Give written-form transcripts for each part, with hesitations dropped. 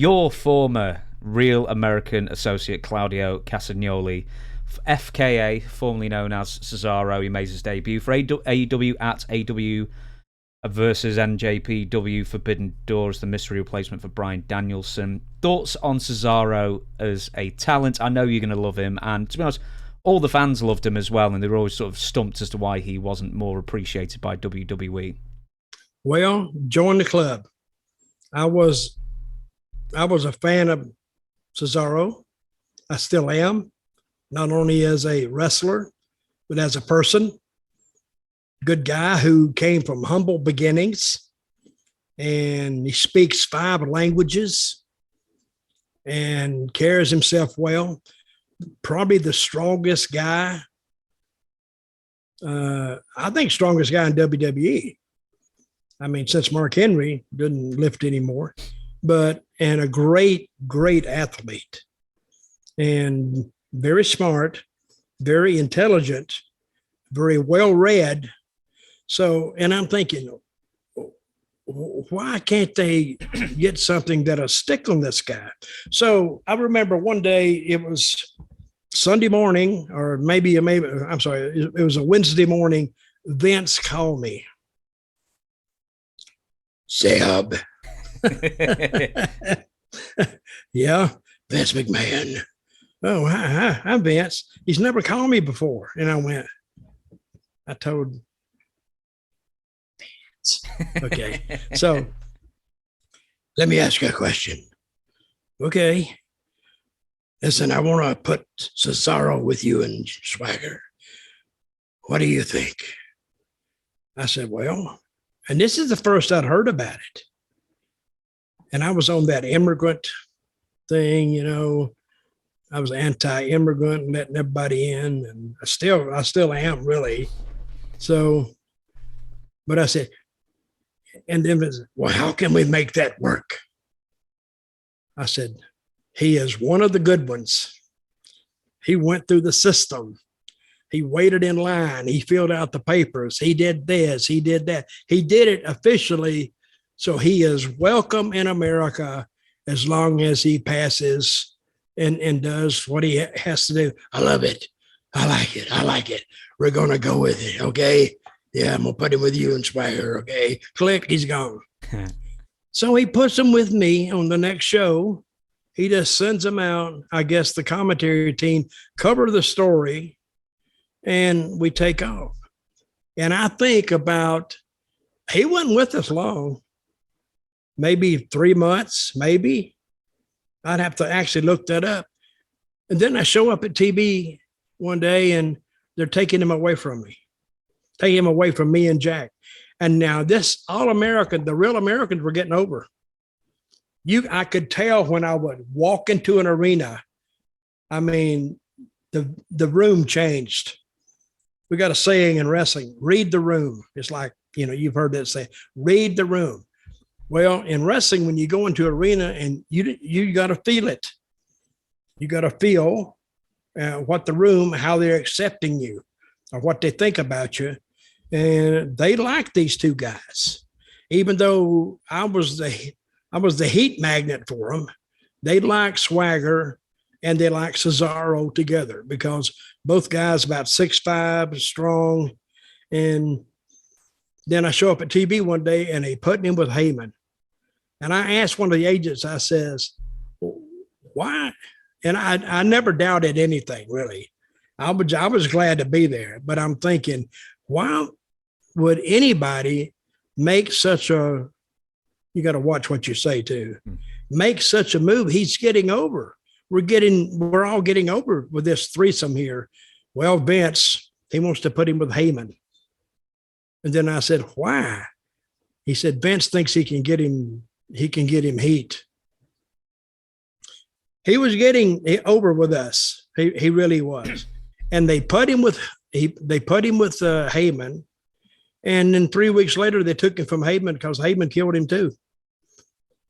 your former Real American associate Claudio Castagnoli, FKA, formerly known as Cesaro, he made his debut for AEW at AEW versus NJPW Forbidden Doors, the mystery replacement for Bryan Danielson. Thoughts on Cesaro as a talent? I know you're going to love him, and to be honest, all the fans loved him as well, and they were always sort of stumped as to why he wasn't more appreciated by WWE. Well, join the club. I was a fan of Cesaro. I still am, not only as a wrestler, but as a person. Good guy who came from humble beginnings, and he speaks 5 languages and carries himself well. Probably the strongest guy. I think strongest guy in WWE. I mean, since Mark Henry didn't lift anymore, and a great, great athlete, and very smart, very intelligent, very well read. So, and I'm thinking, why can't they get something that'll stick on this guy? So I remember one day, it was Sunday morning, or maybe I'm sorry, it was a Wednesday morning. Vince called me. Seb. Yeah, Vince McMahon. Oh, hi, I'm Vince. He's never called me before. And I told Vince. Okay. So let me ask you a question. Okay. Listen, I want to put Cesaro with you and Swagger. What do you think? I said, well, and this is the first I'd heard about it. And I was on that immigrant thing, I was anti-immigrant, letting everybody in, and I still am, really. So, but I said, and then it was, well, how can we make that work? I said, he is one of the good ones. He went through the system. He waited in line. He filled out the papers. He did this. He did that. He did it officially. So he is welcome in America as long as he passes and does what he has to do. I love it. I like it. I like it. We're going to go with it. Okay. Yeah, I'm going to put him with you and Swagger. Okay. Click. He's gone. So he puts him with me on the next show. He just sends him out. I guess the commentary team cover the story, and we take off. And I think about, he wasn't with us long, maybe 3 months, maybe. I'd have to actually look that up. And then I show up at TV one day, and they're taking him away from me, and Jack. And now this All-American, the Real Americans were getting over. I could tell when I would walk into an arena, I mean, the room changed. We got a saying in wrestling, read the room. It's like, you've heard that say, read the room. Well, in wrestling, when you go into an arena, and you got to feel it. You got to feel what the room, how they're accepting you or what they think about you. And they like these two guys. Even though I was the heat magnet for them, they like Swagger and they like Cesaro together, because both guys about 6'5", strong. And then I show up at TV one day, and they put him with Heyman. And I asked one of the agents, I says, why? And I never doubted anything, really. I was glad to be there, but I'm thinking, why would anybody make such a, you got to watch what you say too, make such a move? He's getting over. We're all getting over with this threesome here. Well, Vince, he wants to put him with Heyman. And then I said, why? He said, Vince thinks he can get him heat. He was getting over with us. He really was. And they put him with Heyman. And then 3 weeks later, they took him from Heyman because Heyman killed him too.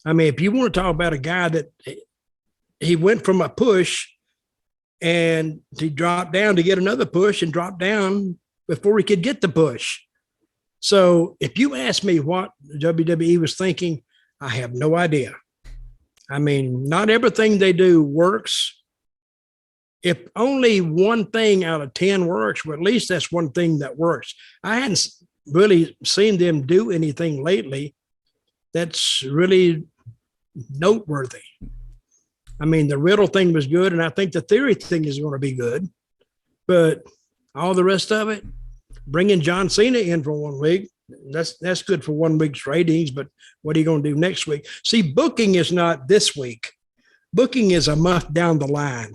I mean, if you want to talk about a guy that he went from a push and he dropped down to get another push and dropped down before he could get the push. So if you ask me what WWE was thinking, I have no idea. I mean, not everything they do works. If only one thing out of 10 works, well, at least that's one thing that works. I hadn't really seen them do anything lately that's really noteworthy. I mean, the Riddle thing was good, and I think the Theory thing is going to be good. But all the rest of it, bringing John Cena in for 1 week, that's good for 1 week's ratings, but what are you going to do next week? See, booking is not this week. Booking is a month down the line.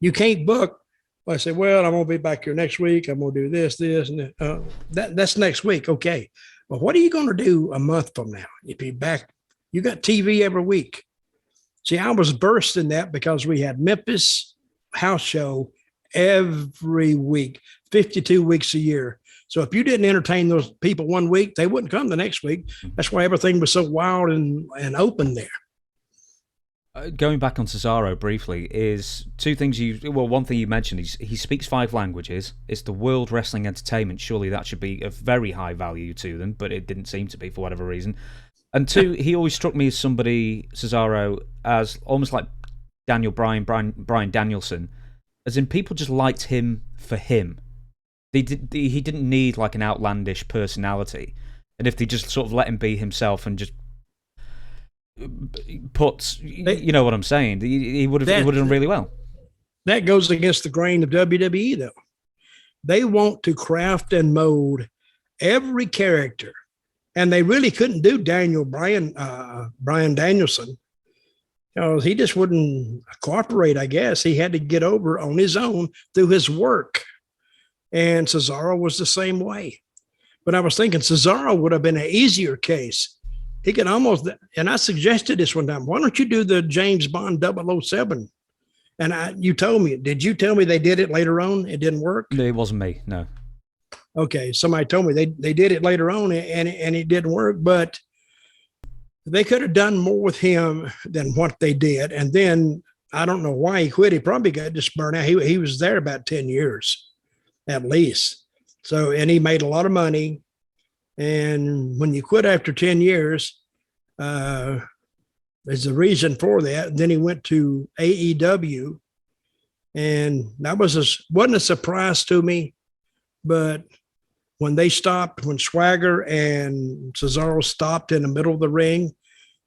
You can't book. I say, well, I'm going to be back here next week. I'm going to do this, and that's next week. Okay. But what are you going to do a month from now? If you're back, you got TV every week. See, I was versed in that because we had Memphis house show every week, 52 weeks a year. So if you didn't entertain those people 1 week, they wouldn't come the next week. That's why everything was so wild and open there. Going back on Cesaro briefly, is two things one thing you mentioned is he speaks 5 languages. It's the World Wrestling Entertainment. Surely that should be of very high value to them, but it didn't seem to be for whatever reason. And 2, he always struck me as somebody, Cesaro, as almost like Bryan Danielson, as in people just liked him for him. He didn't need like an outlandish personality, and if they just sort of let him be himself and just you know what I'm saying, he would have done really well. That goes against the grain of WWE, though. They want to craft and mold every character, and they really couldn't do Bryan Danielson. He just wouldn't cooperate, I guess. He had to get over on his own through his work. And Cesaro was the same way. But I was thinking Cesaro would have been an easier case. He could almost, and I suggested this one time, why don't you do the James Bond 007? And you told me, did you tell me they did it later on? It didn't work? It wasn't me, no. Okay, somebody told me they did it later on and it didn't work, but they could have done more with him than what they did. And then I don't know why he quit. He probably got just burned out. He was there about 10 years at least. So, and he made a lot of money. And when you quit after 10 years, there's a reason for that. And then he went to AEW, and that wasn't a surprise to me. But when Swagger and Cesaro stopped in the middle of the ring,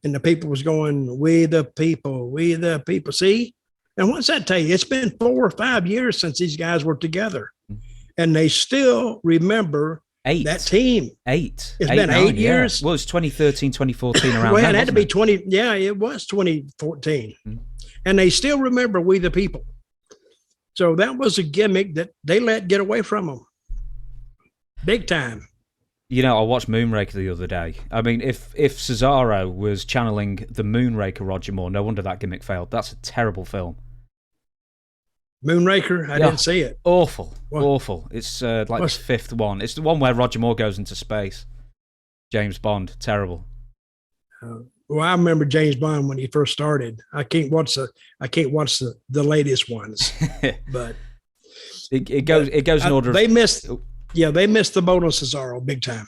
and the people was going, we the people. See? And what's that tell you? It's been 4 or 5 years since these guys were together. And they still remember 8. That team. 8. It's been 8 years. Yeah. Well, it's 2013, 2014 around well, then, it had to be it? 20. Yeah, it was 2014. And they still remember we the people. So that was a gimmick that they let get away from them. Big time. You know, I watched Moonraker the other day. I mean, if Cesaro was channeling the Moonraker Roger Moore, no wonder that gimmick failed. That's a terrible film. Moonraker? I didn't see it. Awful. It's the 5th one. It's the one where Roger Moore goes into space. James Bond. Terrible. Well, I remember James Bond when he first started. I can't watch the latest ones, but it goes in order. They missed the boat on Cesaro big time.